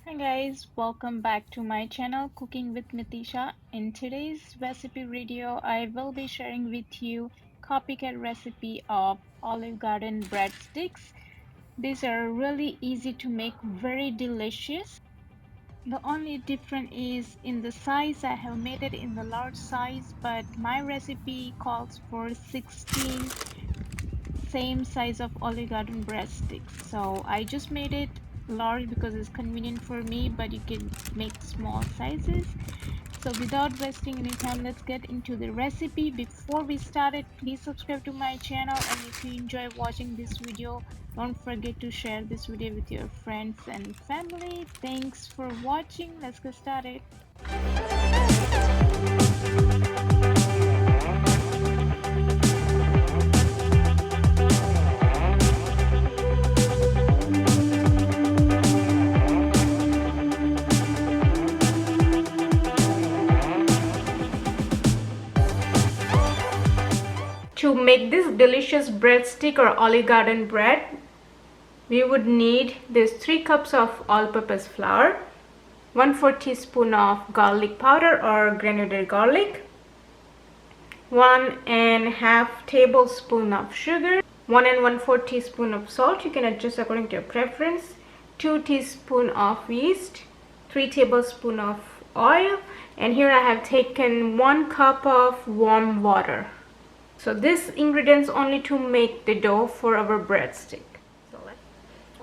Hi guys, welcome back to my channel Cooking with Mitisha. In today's recipe video, I will be sharing with you copycat recipe of Olive Garden breadsticks. These are really easy to make, very delicious. The only difference is in the size. I have made it in the large size, but my recipe calls for 16 same size of Olive Garden breadsticks. So I just made it large because it's convenient for me, but you can make small sizes. So without wasting any time, let's get into the recipe. Before we start it, please subscribe to my channel, and if you enjoy watching this video, don't forget to share this video with your friends and family. Thanks for watching. Let's get started. To make this delicious breadstick or Olive Garden bread, we would need this 3 cups of all-purpose flour, 1/4 teaspoon of garlic powder or granulated garlic, 1.5 tablespoon of sugar, 1 1/4 teaspoon of salt, you can adjust according to your preference, 2 teaspoon of yeast, 3 tablespoon of oil, and here I have taken 1 cup of warm water. So this ingredients only to make the dough for our breadstick.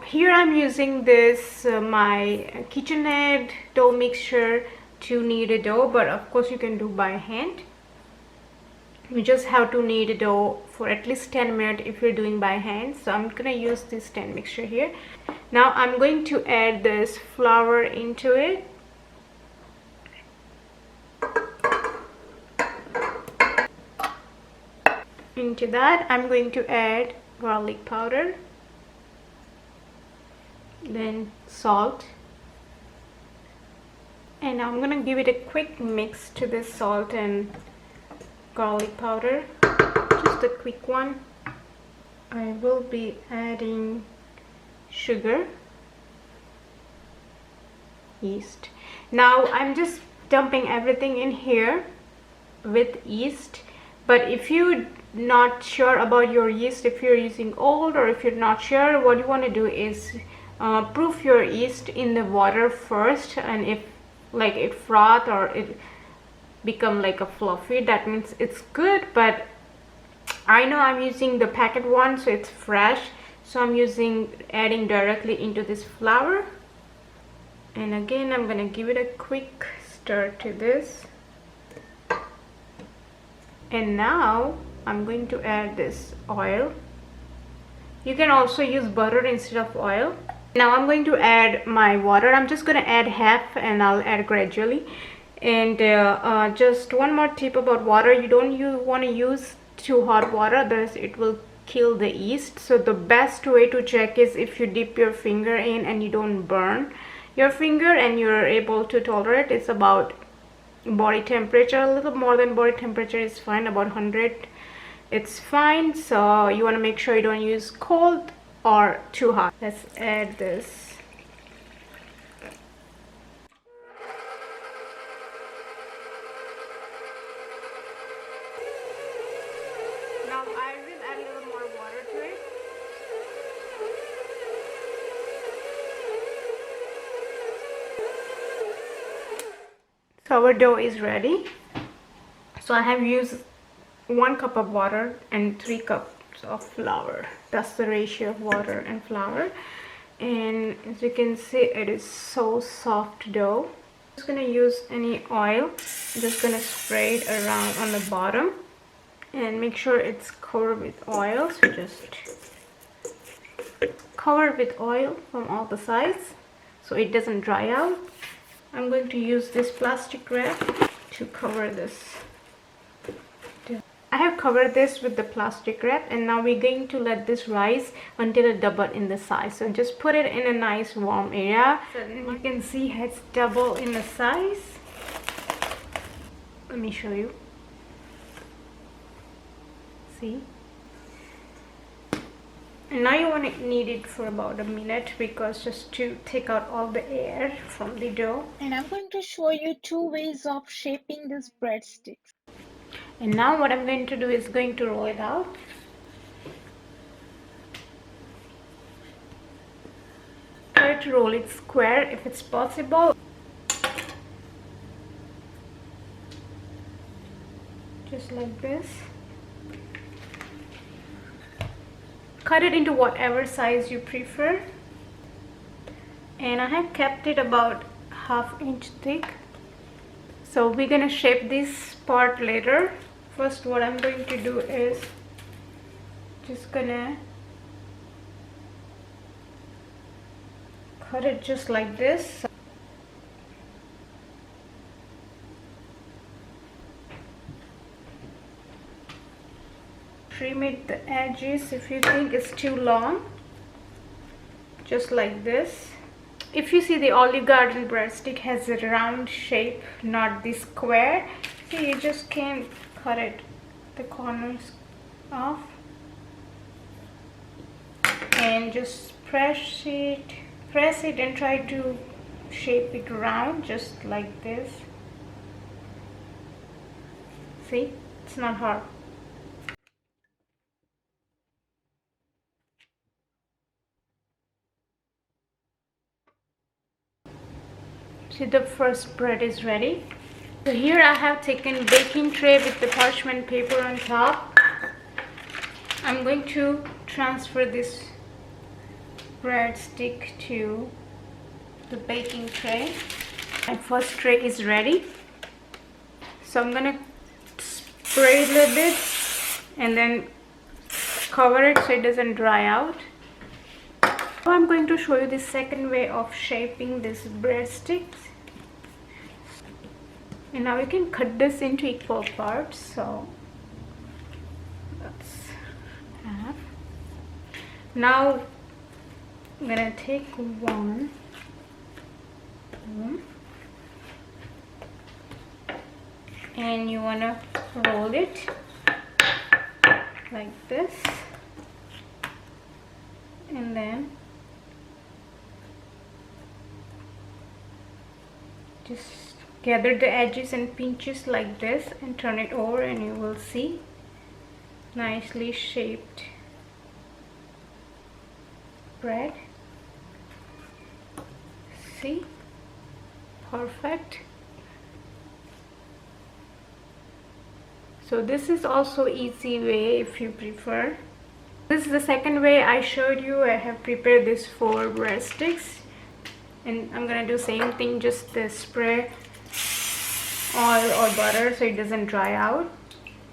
Here I'm using this my KitchenAid dough mixture to knead a dough, but of course you can do by hand. You just have to knead a dough for at least 10 minutes if you're doing by hand. So I'm gonna use this 10 mixture here. Now I'm going to add this flour into it. Into that I'm going to add garlic powder, then salt, and I'm gonna give it a quick mix to this salt and garlic powder, just a quick one. I will be adding sugar, yeast. Now I'm just dumping everything in here with yeast, but if you're not sure about your yeast, if you're using old or if you're not sure, what you want to do is proof your yeast in the water first, and if like it froth or it become like a fluffy, that means it's good. But I know I'm using the packet one, so it's fresh, so I'm adding directly into this flour, and again I'm gonna give it a quick stir to this. And now I'm going to add this oil. You can also use butter instead of oil. Now I'm going to add my water. I'm just going to add half and I'll add gradually. And just one more tip about water, you don't want to use too hot water, otherwise it will kill the yeast. So the best way to check is if you dip your finger in and you don't burn your finger and you're able to tolerate. It's about body temperature, a little more than body temperature is fine, about 100 it's fine. So you want to make sure you don't use cold or too hot. Let's add this. Now I will add a little more water to it. So our dough is ready. So I have used 1 cup of water and 3 cups of flour. That's the ratio of water and flour. And as you can see, it is so soft dough. I'm just gonna use any oil. I'm just gonna spray it around on the bottom and make sure it's covered with oil. So just cover with oil from all the sides so it doesn't dry out. I'm going to use this plastic wrap to cover this. I have covered this with the plastic wrap, and now we're going to let this rise until it doubles in the size. So just put it in a nice warm area. So you can see it's double in the size. Let me show you. See? And now you want to knead it for about a minute, because just to take out all the air from the dough. And I'm going to show you 2 ways of shaping this breadsticks. And now what I'm going to do is going to roll it out. Try to roll it square if it's possible. Just like this. Cut it into whatever size you prefer. And I have kept it about 1/2 inch thick. So we're gonna shape this part later. First, what I'm going to do is just gonna cut it just like this. Trim it the edges if you think it's too long, just like this. If you see, the Olive Garden breadstick has a round shape, not the square, so you just can cut it, the corners off, and just press it and try to shape it round, just like this. See, it's not hard. See, the first bread is ready. So here I have taken baking tray with the parchment paper on top. I'm going to transfer this breadstick to the baking tray. My first tray is ready. So I'm gonna spray it a little bit and then cover it so it doesn't dry out. Now I'm going to show you the second way of shaping this breadsticks. And now we can cut this into equal parts. So let's have. Now I'm gonna take one, and you wanna roll it like this, and then just gather the edges and pinches like this and turn it over, and you will see nicely shaped bread. See, perfect. So this is also easy way if you prefer. This is the second way I showed you. I have prepared this 4 breadsticks, and I'm gonna do same thing, just spray oil or butter so it doesn't dry out.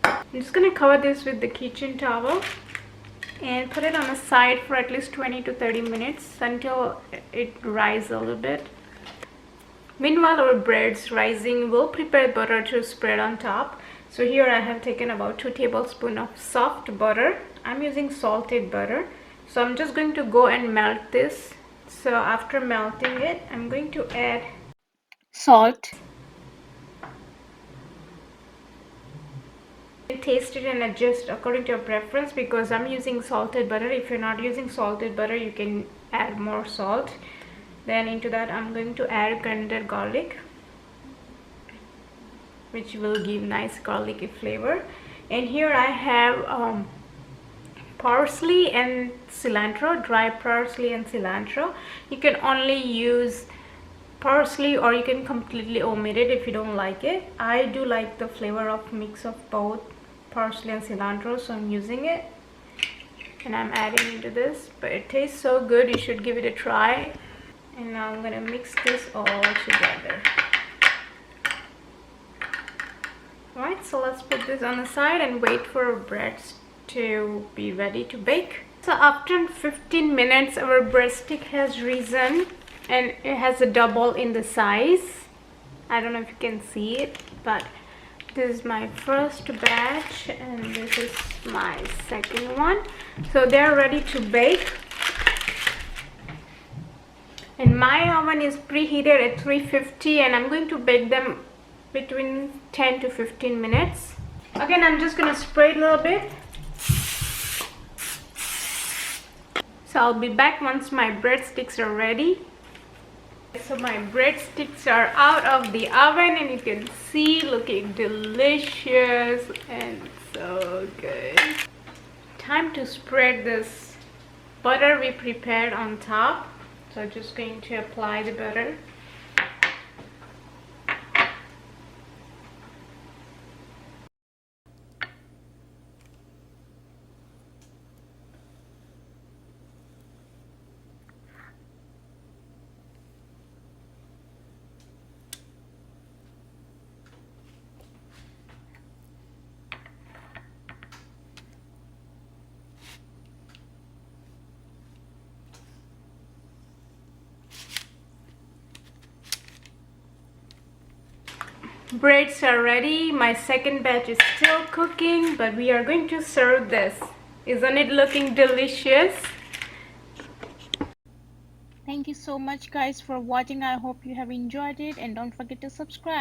I'm just gonna cover this with the kitchen towel and put it on the side for at least 20 to 30 minutes until it rises a little bit. Meanwhile, our bread's rising, we'll prepare butter to spread on top. So here I have taken about 2 tablespoons of soft butter. I'm using salted butter. So I'm just going to go and melt this. So after melting it, I'm going to add Salt. Taste it and adjust according to your preference, because I'm using salted butter. If you're not using salted butter, you can add more salt. Then into that I'm going to add grounded garlic, which will give nice garlicky flavor. And here I have parsley and cilantro, dry parsley and cilantro. You can only use parsley, or you can completely omit it if you don't like it. I do like the flavor of mix of both parsley and cilantro, so I'm using it and I'm adding into this. But it tastes so good, you should give it a try. And now I'm gonna mix this all together. Alright, so let's put this on the side and wait for our breads to be ready to bake. So after 15 minutes, our breadstick has risen and it has a double in the size. I don't know if you can see it, but this is my first batch and this is my second one. So they're ready to bake. And my oven is preheated at 350 and I'm going to bake them between 10 to 15 minutes. Again, I'm just going to spray it a little bit. So I'll be back once my breadsticks are ready. So my breadsticks are out of the oven and you can see looking delicious and so good. Time to spread this butter we prepared on top. So I'm just going to apply the butter. Breads are ready. My second batch is still cooking, but we are going to serve this. Isn't it looking delicious? Thank you so much guys for watching. I hope you have enjoyed it and don't forget to subscribe.